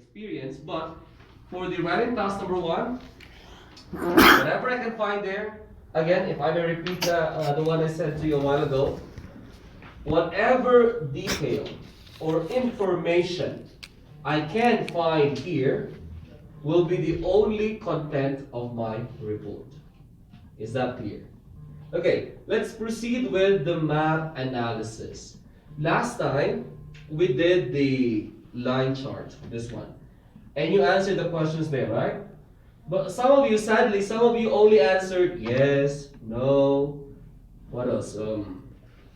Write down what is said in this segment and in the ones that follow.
experience. But for the writing task number 1, whatever I can find there, again, if I may repeat the one I said to you a while ago, whatever detail or information I can find here will be the only content of my report. Is that clear? Okay, let's proceed with the map analysis. Last time, we did the line chart, this one. And you answered the questions there, right? But some of you, sadly, some of you only answered yes, no, what else?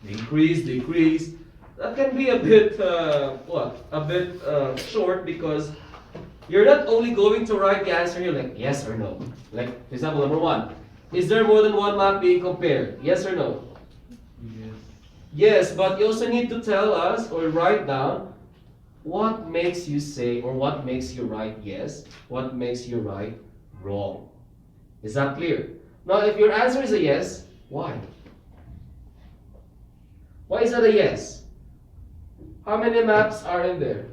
Increase, decrease. That can be a bit, short, because you're not only going to write the answer here like yes or no. Like, for example, number 1. Is there more than one map being compared? Yes or no? Yes. Yes, but you also need to tell us or write down what makes you say or what makes you write yes, what makes you write wrong. Is that clear? Now, if your answer is a yes, why? Why is that a yes? How many maps are in there?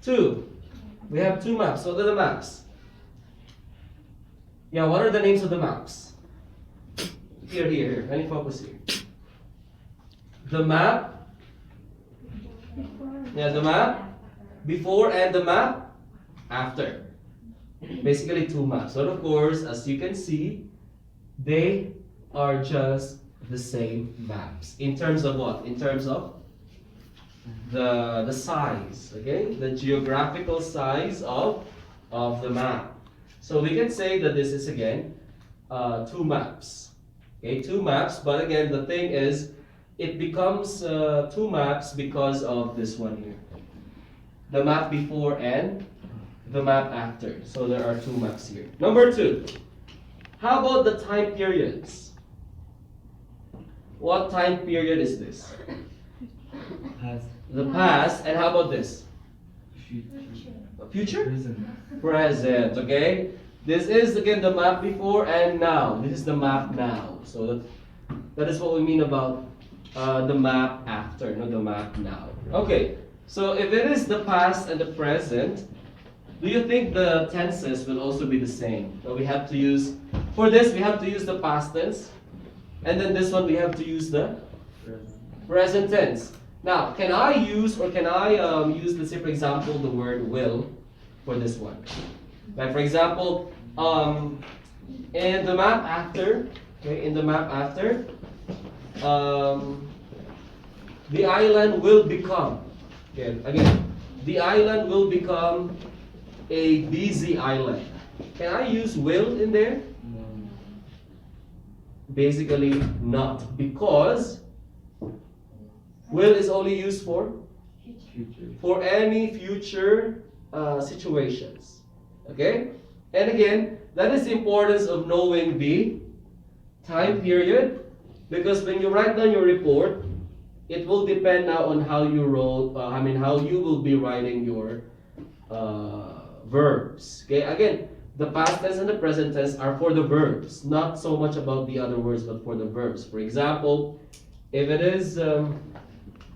2. We have 2 maps. What are the maps? Yeah, what are the names of the maps? Here. Let me focus here. The map. Yeah, the map before and the map after. Basically 2 maps. But of course, as you can see, they are just the same maps. In terms of what? In terms of the size, okay? The geographical size of the map. So we can say that this is again 2 maps. Okay, 2 maps, but again the thing is it becomes 2 maps because of this one here. The map before and the map after. So there are 2 maps here. Number 2. How about the time periods? What time period is this? Past. The past, and how about this? Future? Present, okay? This is again the map before and now. This is the map now. So that is what we mean about the map after, not the map now. Okay, so if it is the past and the present, do you think the tenses will also be the same? So we have to use, for this we have to use the past tense, and then this one we have to use the present tense. Now, can I use, let's say for example, the word will for this one? Like for example, in the map after, okay, the island will become, again, the island will become a busy island. Can I use will in there? No. Basically not, because will is only used for any future situations. Okay? And again, that is the importance of knowing the time period, because when you write down your report, it will depend now on how you wrote, how you will be writing your verbs. Okay? Again, the past tense and the present tense are for the verbs, not so much about the other words, but for the verbs. For example, if it is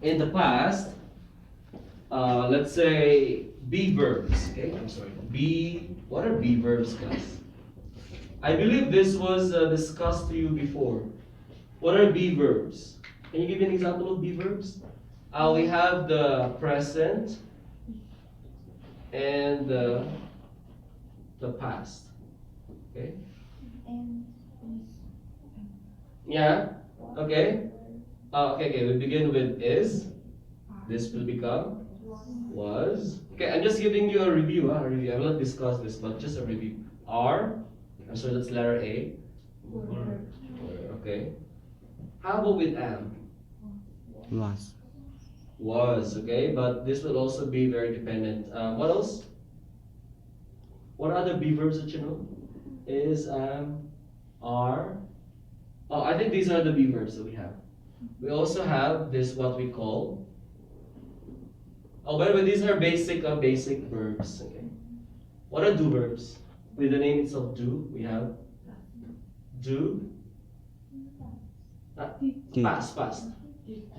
in the past, let's say be verbs. Okay, I'm sorry. What are be verbs, guys? I believe this was discussed to you before. What are be verbs? Can you give me an example of be verbs? We have the present and the past. Okay? Yeah? Okay? Okay, we begin with is. This will become was. Okay, I'm just giving you a review. I will not discuss this, but just a review. Are. I'm sorry, that's letter A. Okay. How about with am? Was, okay, but this will also be very dependent. What else? What other be verbs that you know? Is, are. Oh, I think these are the be verbs that we have. We also have this, what we call. Oh, by the way, these are basic verbs. Okay. What are do verbs? With the name itself, do. We have do. Past.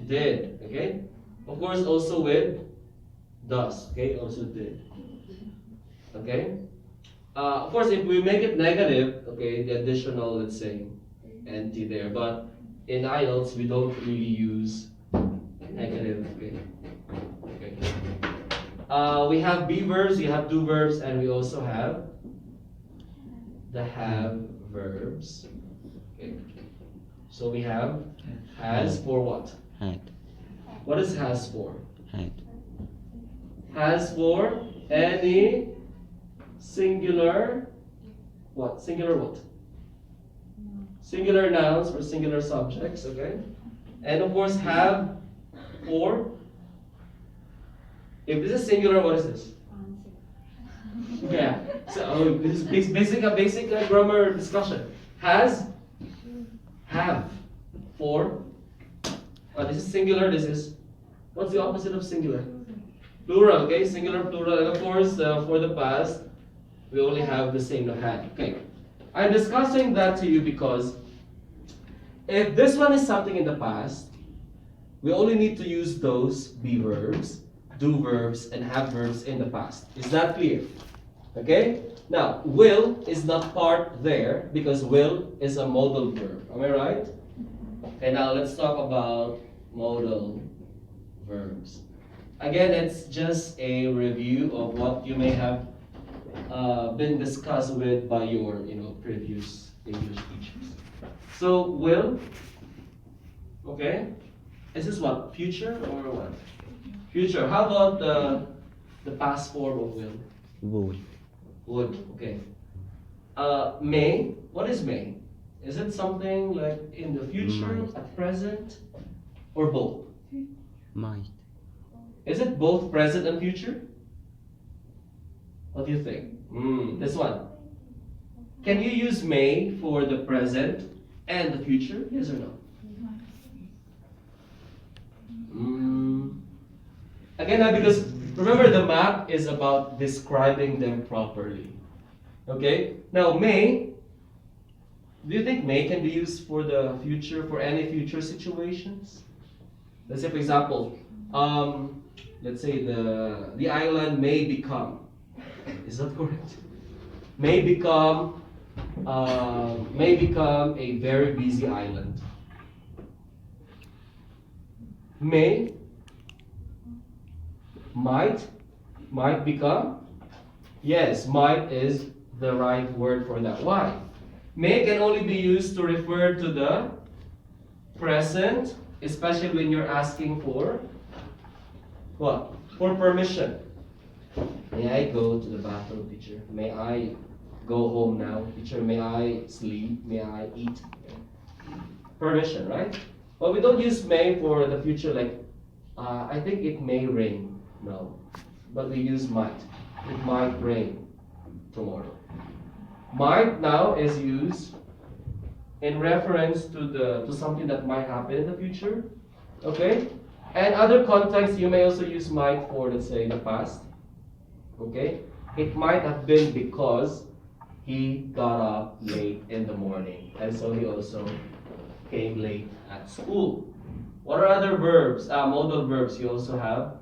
Did. Okay. Of course, also with does. Okay, also did. Okay. Of course, if we make it negative, okay, the additional, let's say, NT there. But in IELTS, we don't really use negative. Okay. Okay. We have be verbs, we have do verbs, and we also have the have verbs. Okay. So we have has for what? Had. What is has for? Had. Has for any singular what? Singular what? Singular nouns or singular subjects, okay? And of course have for, if this is singular, what is this? Yeah. So this is a basic grammar discussion. Has, have, for. This is singular. This is, what's the opposite of singular? Plural. Okay, singular, plural, and of course for the past, we only have the same had. Okay. I'm discussing that to you because if this one is something in the past, we only need to use those be verbs, do verbs, and have verbs in the past. Is that clear? Okay? Now, will is not part there because will is a modal verb. Am I right? Okay, now let's talk about modal verbs. Again, it's just a review of what you may have been discussed with by your previous English teachers. So, will, okay? Is this what? Future or what? Future. How about the past form of will? Would. Would, okay. May, what is may? Is it something like in the future, Might. at present, or both? Might. Is it both present and future? What do you think? This one. Can you use may for the present and the future? Yes or no? Again, because remember the map is about describing them properly. Okay? Now, may, do you think may can be used for the future, for any future situations? Let's say, for example, let's say the island may become. Is that correct? May become a very busy island. May, might become. Yes, might is the right word for that. Why? May can only be used to refer to the present, especially when you're asking for what? For permission. May I go to the bathroom, teacher? May I go home now, teacher? May I sleep? May I eat? Permission, right? But we don't use may for the future like, I think it may rain. No. But we use might. It might rain tomorrow. Might now is used in reference to something that might happen in the future. Okay? And other contexts, you may also use might for, let's say, the past. Okay? It might have been because he got up late in the morning. And so he also came late at school. What are other verbs? Modal verbs. You also have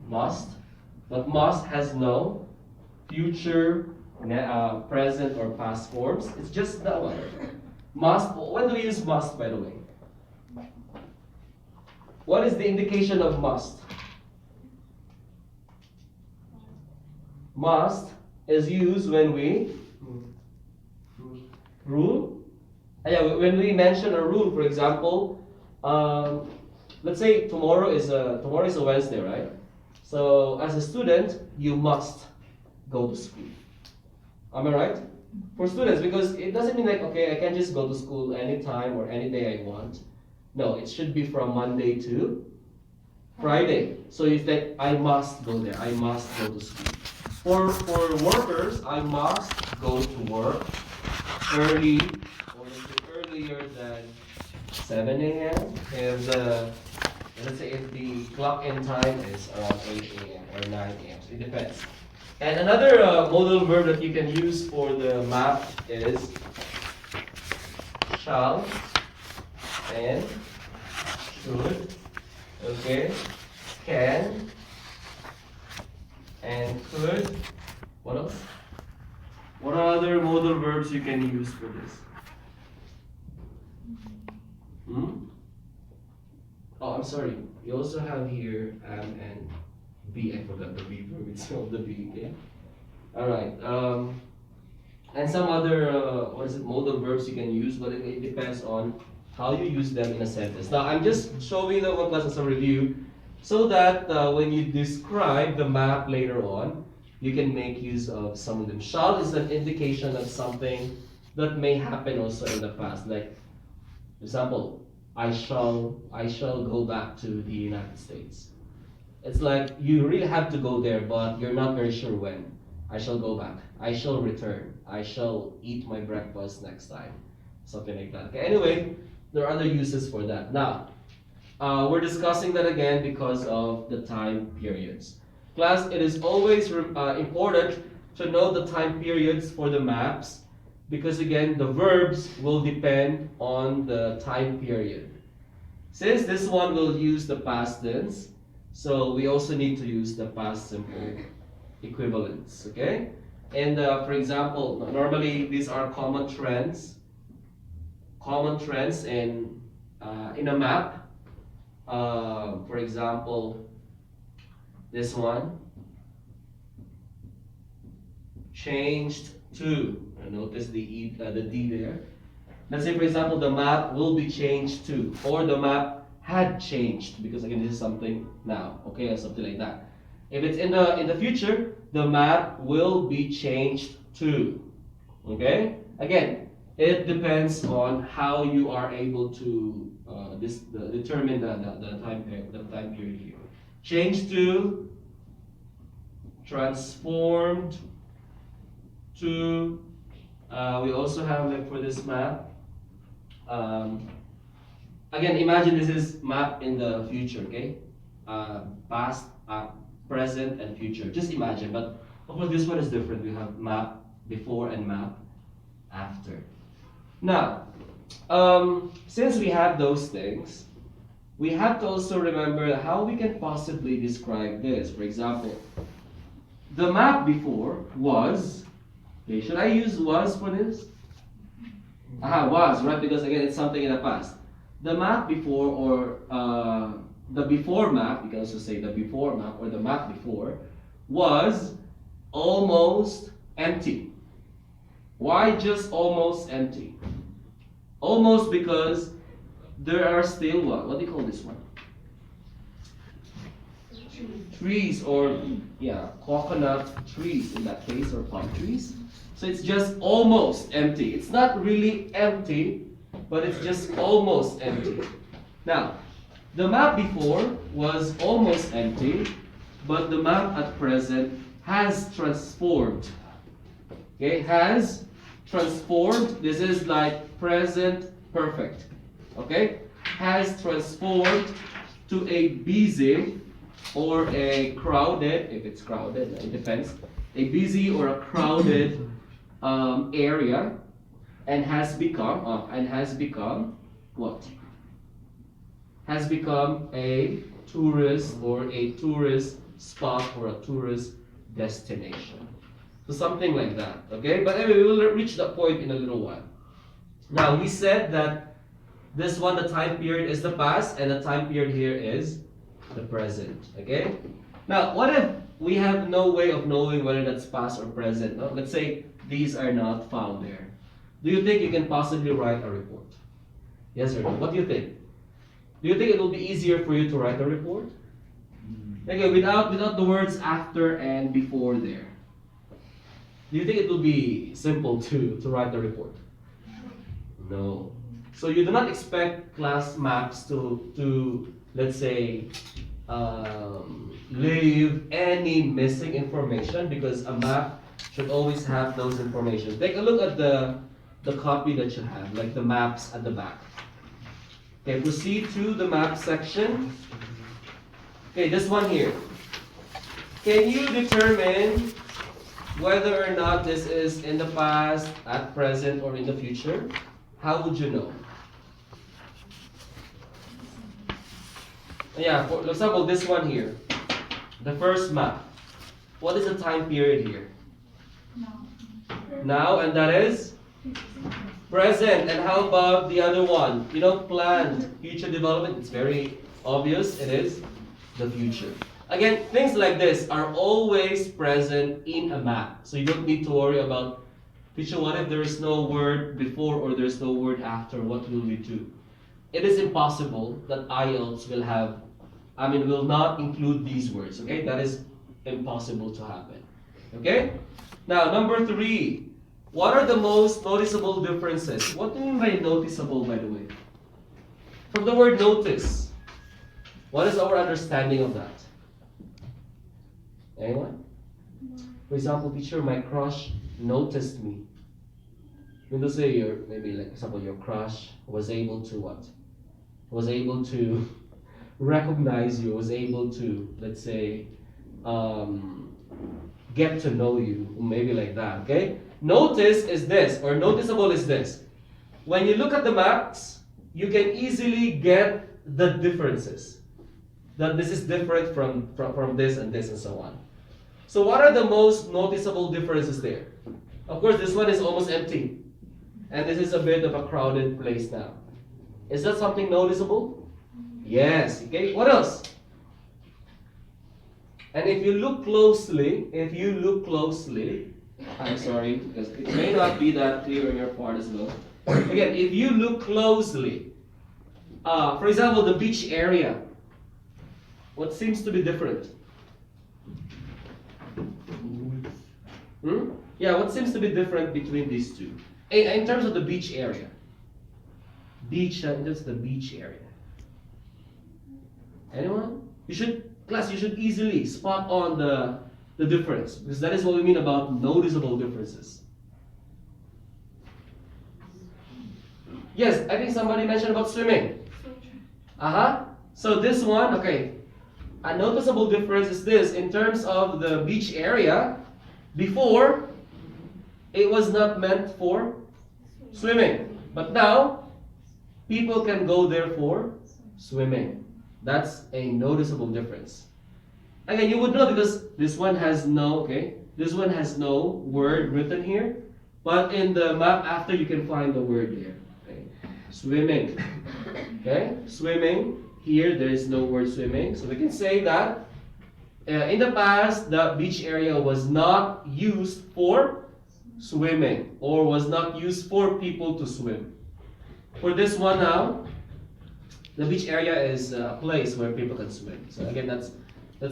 must. But must has no future, present, or past forms. It's just that one. Must. When do we use must, by the way? What is the indication of must? Must is used when we rule. Yeah, when we mention a rule, for example, let's say tomorrow is a Wednesday, right? So as a student, you must go to school. Am I right? For students, because it doesn't mean like, okay, I can just go to school anytime or any day I want. No, it should be from Monday to Friday. So you think, I must go there, I must go to school. For workers, I must go to work early or earlier than 7 a.m. If let's say if the clock in time is around 8 a.m. or 9 a.m. So it depends. And another modal verb that you can use for the map is shall and should. Okay. can, and could. What else? What are other modal verbs you can use for this? Hmm? Oh, I'm sorry. You also have here am and be. I forgot the be verb. It's all the be. Okay. All right. And some other modal verbs you can use, but it depends on how you use them in a sentence. Now I'm just showing the one class as a review, so that when you describe the map later on, you can make use of some of them. Shall is an indication of something that may happen also in the past. Like, for example, I shall go back to the United States. It's like you really have to go there, but you're not very sure when. I shall go back. I shall return. I shall eat my breakfast next time. Something like that. Okay. Anyway, there are other uses for that. Now, we're discussing that again because of the time periods. Class, it is always important to know the time periods for the maps, because again, the verbs will depend on the time period. Since this one will use the past tense, so we also need to use the past simple equivalents, okay? And for example, normally these are common trends in a map. For example, this one, changed to. Notice the D there. Let's say, for example, the map will be changed to, or the map had changed, because again, this is something now, okay, or something like that. If it's in the future, the map will be changed to, okay? Again, it depends on how you are able to determine the time period here. Changed to, transformed to. We also have, like, for this map. Again, imagine this is map in the future, okay? Past, present, and future. Just imagine, but of course this one is different. We have map before and map after. Now, since we have those things, we have to also remember how we can possibly describe this. For example, the map before was, okay, should I use was for this? Was, right? Because again, it's something in the past. The map before, or the before map, you can also say the before map, or the map before, was almost empty. Why just almost empty? Almost because there are still what do you call this one? Trees, or coconut trees in that case, or palm trees. So it's just almost empty. It's not really empty, but it's just almost empty. Now, the map before was almost empty, but the map at present has transformed. Okay, has transformed. This is like present perfect. Okay, has transformed to a busy or a crowded, if it's crowded, it depends, a busy or a crowded area, and has become what? Has become a tourist, or a tourist spot, or a tourist destination. So something like that, okay? But anyway, we will reach that point in a little while. Now, we said that this one, the time period is the past, and the time period here is the present, okay? Now, what if we have no way of knowing whether that's past or present? No? Let's say these are not found there. Do you think you can possibly write a report? Yes or no? What do you think? Do you think it will be easier for you to write a report? Okay, without the words after and before there. Do you think it will be simple to write the report? No. So you do not expect class maps to let's say, leave any missing information, because a map should always have those information. Take a look at the copy that you have, like the maps at the back. Okay, proceed to the map section. Okay, this one here. Can you determine whether or not this is in the past, at present, or in the future? How would you know? Yeah, for example, this one here. The first map. What is the time period here? Now, and that is? Present. And how about the other one? You know, planned, future development. It's very obvious. It is the future. Again, things like this are always present in a map. So you don't need to worry about, teacher, what if there is no word before or there's no word after? What will we do? It is impossible that IELTS will not include these words. Okay, that is impossible to happen. Okay? Now, number 3. What are the most noticeable differences? What do you mean by noticeable, by the way? From the word notice. What is our understanding of that? Anyone? For example, teacher, my crush noticed me. When you say maybe like, for example, your crush was able to what? Was able to recognize you, was able to, let's say, get to know you, maybe like that, okay? Notice is this, or noticeable is this. When you look at the maps, you can easily get the differences. That this is different from this and this and so on. So what are the most noticeable differences there? Of course, this one is almost empty. And this is a bit of a crowded place now. Is that something noticeable? Yes, okay. What else? And if you look closely, I'm sorry, because it may not be that clear on your part as well. Again, if you look closely, for example, the beach area, what seems to be different? Yeah, what seems to be different between these two? In terms of the beach area. In terms of the beach area. Anyone? You should easily spot on the difference, because that is what we mean about noticeable differences. Yes, I think somebody mentioned about swimming. So this one, okay. A noticeable difference is this, in terms of the beach area, before, it was not meant for swimming. But now, people can go there for swimming. That's a noticeable difference. Again, you would know because this one has no word written here. But in the map after, you can find the word there. Okay? Swimming. Okay? Swimming. Here, there is no word swimming. So we can say that in the past, the beach area was not used for swimming or was not used for people to swim. For this one now, the beach area is a place where people can swim. So again, that's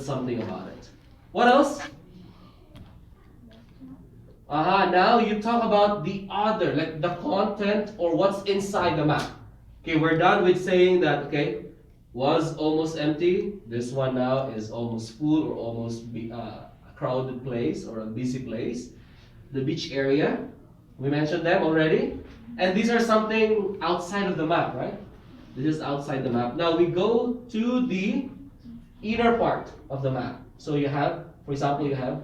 something about it. What else? Now you talk about the other, like the content or what's inside the map. Okay, we're done with saying that, okay, was almost empty. This one now is almost full or almost a crowded place or a busy place. The beach area, we mentioned them already. And these are something outside of the map, right? This is outside the map. Now we go to the inner part of the map. So you have, for example, you have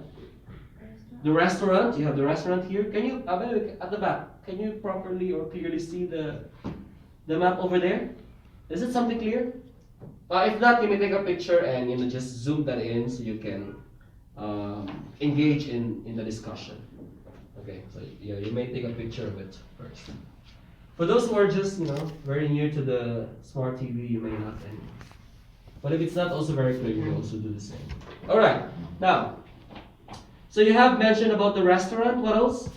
the restaurant. You have the restaurant here. Can you, at the back, can you properly or clearly see the map over there? Is it something clear? If not, you may take a picture and just zoom that in so you can engage in the discussion. Okay, so yeah, you may take a picture of it first. For those who are just very near to the smart TV, you may not. But if it's not also very clear, you can also do the same. All right, now, so you have mentioned about the restaurant. What else?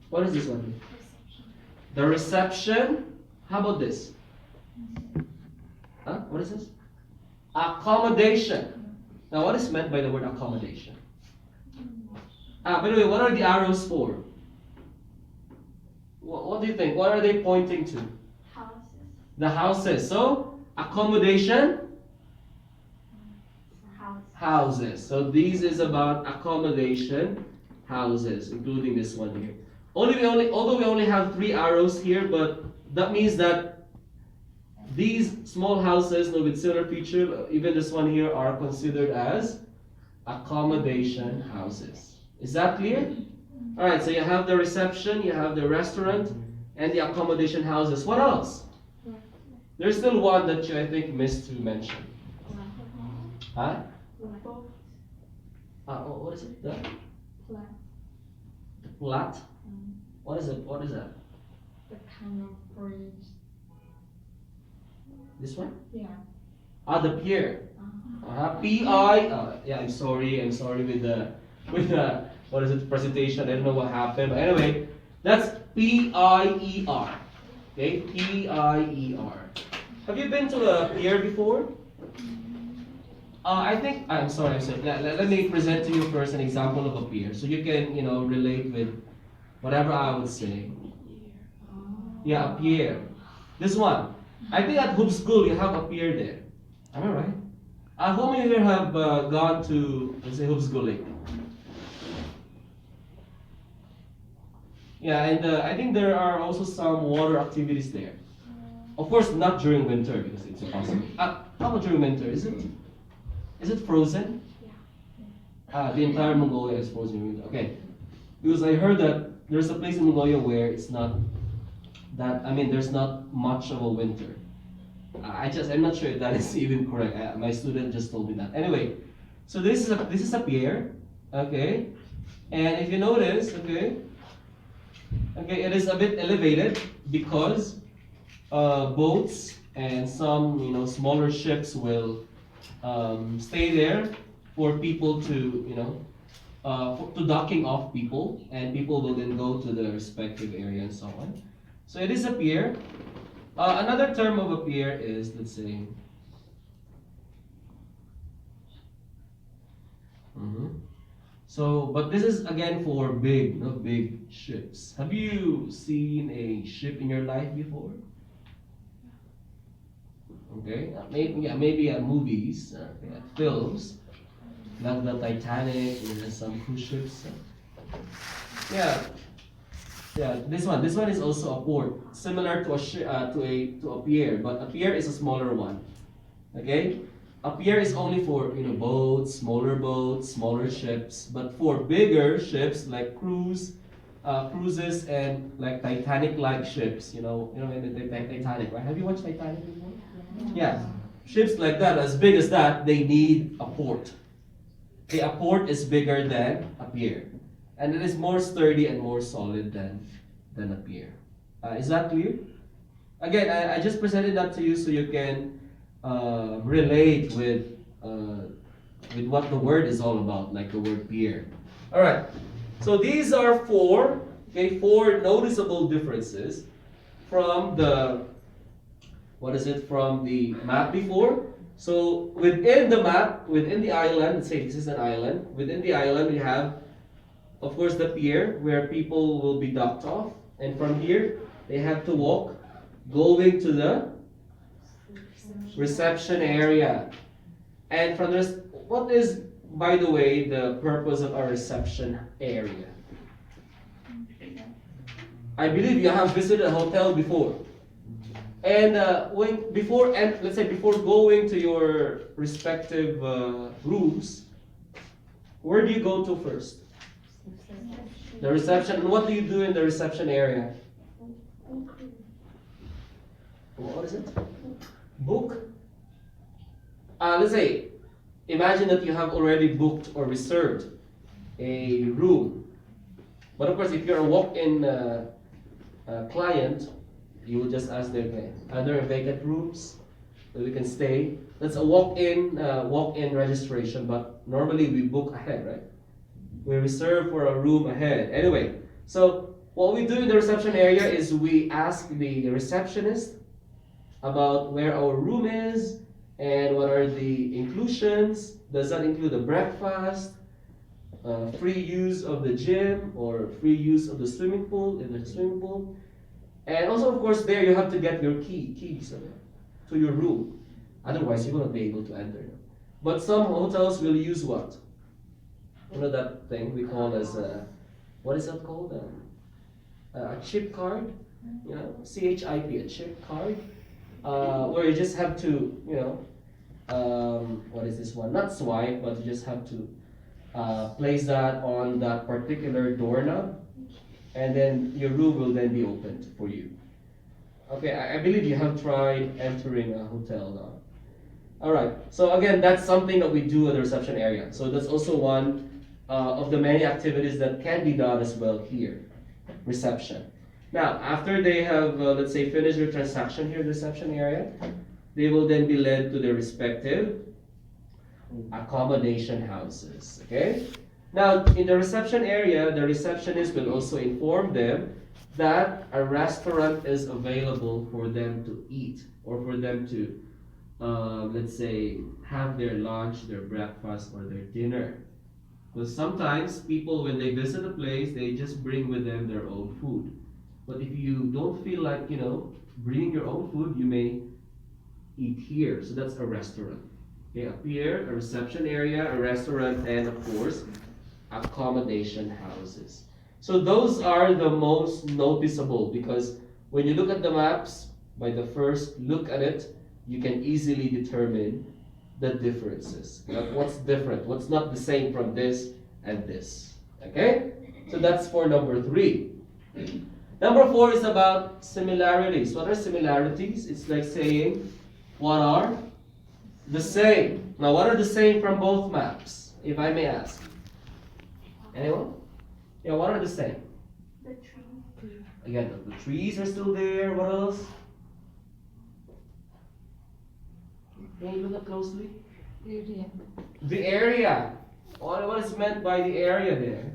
What is this one? The reception. How about this? What is this? Accommodation. Now, what is meant by the word accommodation? By the way, what are the arrows for? What do you think? What are they pointing to? Houses. The houses. So, accommodation? Houses. So, these is about accommodation, houses, including this one here. Although we only have 3 arrows here, but that means that these small houses with similar feature, even this one here, are considered as accommodation houses. Is that clear? Alright, so you have the reception, you have the restaurant, and the accommodation houses. What else? There's still one that you, I think, missed to mention. Huh? What is it? The flat? What is it? What is that? The kind of bridge. This one? Yeah. The pier. Uh-huh. Yeah, I'm sorry with the, what is it, presentation, I don't know what happened, but anyway, that's P-I-E-R, okay, P-I-E-R. Have you been to a pier before? I'm sorry, let me present to you first an example of a pier, so you can, relate with whatever I would say. Yeah, a pier. This one. I think at Hoop School you have a pier there. Am I right? How many here have gone to, let's say, Hoop School Lake? Yeah, and I think there are also some water activities there. Of course, not during winter because it's impossible. How about during winter? Is it frozen? The entire Mongolia is frozen in winter. Okay, because I heard that there's a place in Mongolia where it's not that. I mean, there's not much of a winter. I'm not sure if that is even correct. My student just told me that. Anyway, so this is a pier, okay, and if you notice, okay, it is a bit elevated because boats and some smaller ships will stay there for people to to docking off people, and people will then go to the respective area and so on. So it is a pier. Another term of a pier is, let's say, so, but this is again for big ships. Have you seen a ship in your life before? Okay, maybe at movies, at films, like the Titanic, some cruise ships. Yeah. Yeah, this one is also a port, similar to a pier, but a pier is a smaller one. Okay, a pier is only for boats, smaller ships. But for bigger ships like cruises and like Titanic-like ships, in the Titanic, right? Have you watched Titanic before? Yeah, ships like that, as big as that, they need a port. Okay, a port is bigger than a pier. And it is more sturdy and more solid than a pier. Is that clear? Again, I just presented that to you so you can relate with what the word is all about, like the word pier. All right. So these are four noticeable differences from the from the map before. So within the map, within the island, let's say this is an island. Within the island, we have, of course, the pier where people will be docked off, and from here they have to walk, going to the reception area. And from this, what is, by the way, the purpose of our reception area? I believe you have visited a hotel before, and let's say before going to your respective rooms, where do you go to first? The reception. And what do you do in the reception area? What is it? Book? Let's say, imagine that you have already booked or reserved a room. But of course, if you're a walk-in client, you will just ask them, are there vacant rooms that we can stay? That's a walk-in registration, but normally we book ahead, right? We reserve for a room ahead. Anyway, so what we do in the reception area is we ask the receptionist about where our room is and what are the inclusions. Does that include a breakfast, free use of the gym, or free use of the swimming pool, if there's a swimming pool? And also, of course, there you have to get your keys to your room. Otherwise, you will not be able to enter. But some hotels will use what? That thing we call as what is that called? A chip card, CHIP, a chip card, where you just have to, what is this one? Not swipe, but you just have to place that on that particular doorknob, and then your room will then be opened for you. Okay, I believe you have tried entering a hotel now. Alright, so again, that's something that we do at the reception area. So that's also one of the many activities that can be done as well here, reception. Now, after they have, let's say, finished their transaction here in the reception area, they will then be led to their respective accommodation houses, okay? Now, in the reception area, the receptionist will also inform them that a restaurant is available for them to eat or for them to, let's say, have their lunch, their breakfast, or their dinner. Because sometimes people, when they visit a place, they just bring with them their own food. But if you don't feel like, bringing your own food, you may eat here. So that's a restaurant. Okay, up here, a reception area, a restaurant, and of course, accommodation houses. So those are the most noticeable because when you look at the maps, by the first look at it, you can easily determine the differences. Like what's different, what's not the same from this and this. Okay? So that's for number 3. Number 4 is about similarities. What are similarities? It's like saying, what are the same? Now, what are the same from both maps, if I may ask? Anyone? Yeah, what are the same? The tree. Again, the trees are still there. What else? Can you look up closely? Area. The area. What is meant by the area there?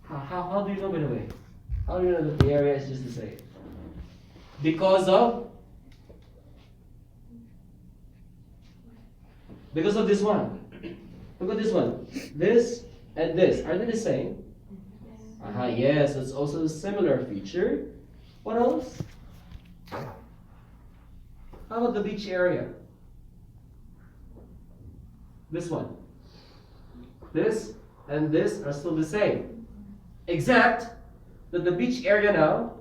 How do you know, by the way? How do you know that the area is just the same? Because of this one. Look at this one. This and this. Are they the same? Yes, it's also a similar feature. What else? How about the beach area? This one. This and this are still the same. Except that the beach area now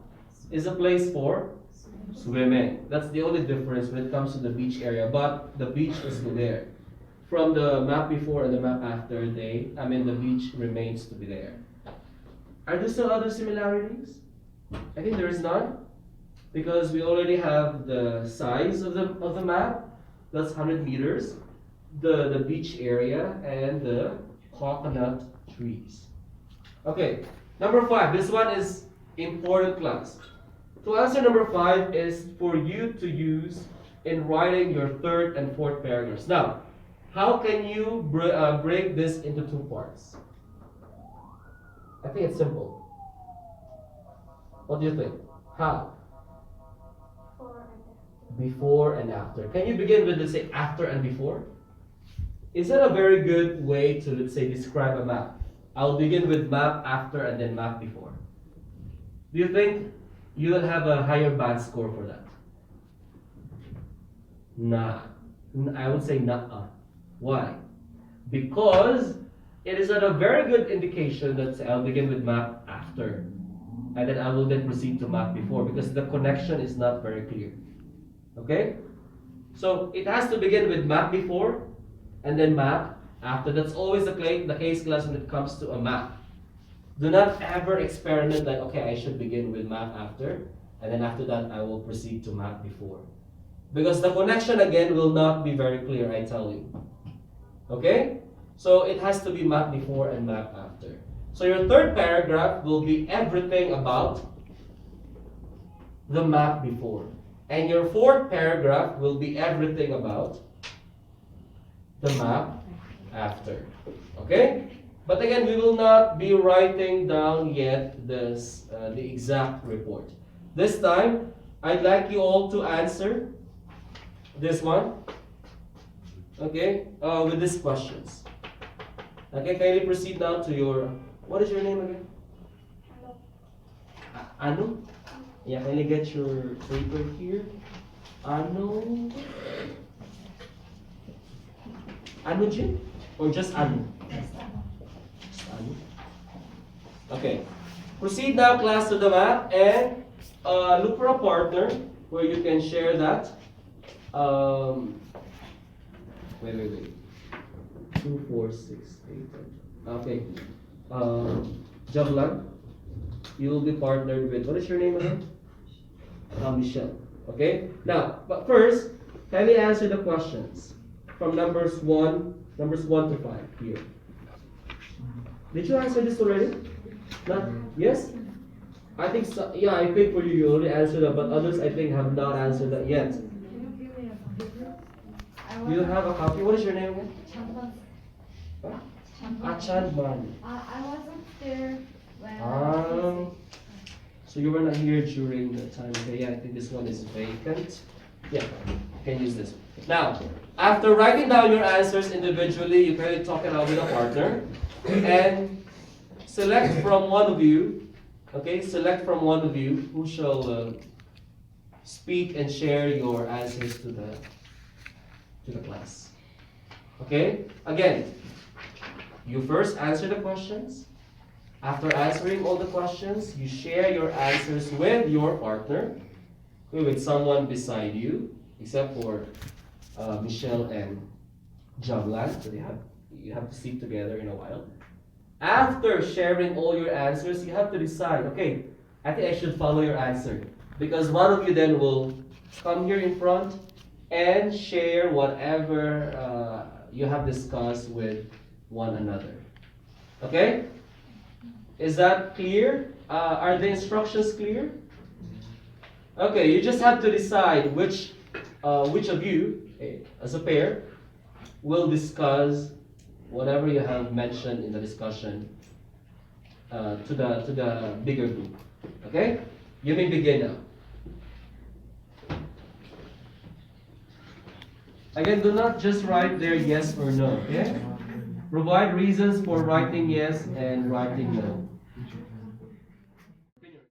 is a place for swimming. That's the only difference when it comes to the beach area, but the beach is still there. From the map before and the map after, the beach remains to be there. Are there still other similarities? I think there is none, because we already have the size of the map. That's 100 meters. The beach area and the coconut trees. Okay, number 5. This one is important, class. To answer number 5 is for you to use in writing your 3rd and 4th paragraphs. Now, how can you break this into 2 parts? I think it's simple. What do you think? How? Before and after. Can you begin with, let's say, after and before? Is that a very good way to, let's say, describe a map? I'll begin with map after and then map before. Do you think you will have a higher band score for that? Nah. I would say nah. Why? Because it is not a very good indication that I'll begin with map after and then I will then proceed to map before, because the connection is not very clear. Okay? So it has to begin with map before and then map after. That's always the case, class, when it comes to a map. Do not ever experiment like, okay, I should begin with map after and then after that I will proceed to map before. Because the connection again will not be very clear, I tell you. Okay? So it has to be map before and map after. So your 3rd paragraph will be everything about the map before. And your 4th paragraph will be everything about the map after. Okay? But again, we will not be writing down yet the exact report. This time, I'd like you all to answer this one. Okay? With these questions. Okay, can you proceed now to your... What is your name again? Anu? Yeah, can you get your paper here? Anu? Anujin? Or just Anu? Just Anu. Okay. Proceed now, class, to the map and look for a partner where you can share that. Wait. 2, 4, 6, 8. Okay. Javlan, you will be partnered with, what is your name again? Michelle. Okay? Now, but first, kindly answer the questions from numbers 1 to 5 here. Did you answer this already? Not? Yes? I think so, yeah, I think for you, you already answered that, but others I think have not answered that yet. You have a copy? What is your name again? Huh? Achanman. I wasn't there when So you were not here during the time. Okay, yeah, I think this one is vacant. Yeah, you can use this. Now, after writing down your answers individually, you can talk it out with a partner and select from one of you. Okay, select from one of you who shall speak and share your answers to the class. Okay, again, you first answer the questions. After answering all the questions, you share your answers with your partner, with someone beside you, except for Michelle and Jamlan. So you have to sit together in a while. After sharing all your answers, you have to decide, okay, I think I should follow your answer. Because one of you then will come here in front and share whatever you have discussed with one another. Okay? Is that clear? Are the instructions clear? Okay, you just have to decide which of you, as a pair, will discuss whatever you have mentioned in the discussion to the bigger group. Okay? You may begin now. Again, do not just write there yes or no, okay? Provide reasons for writing yes and writing no.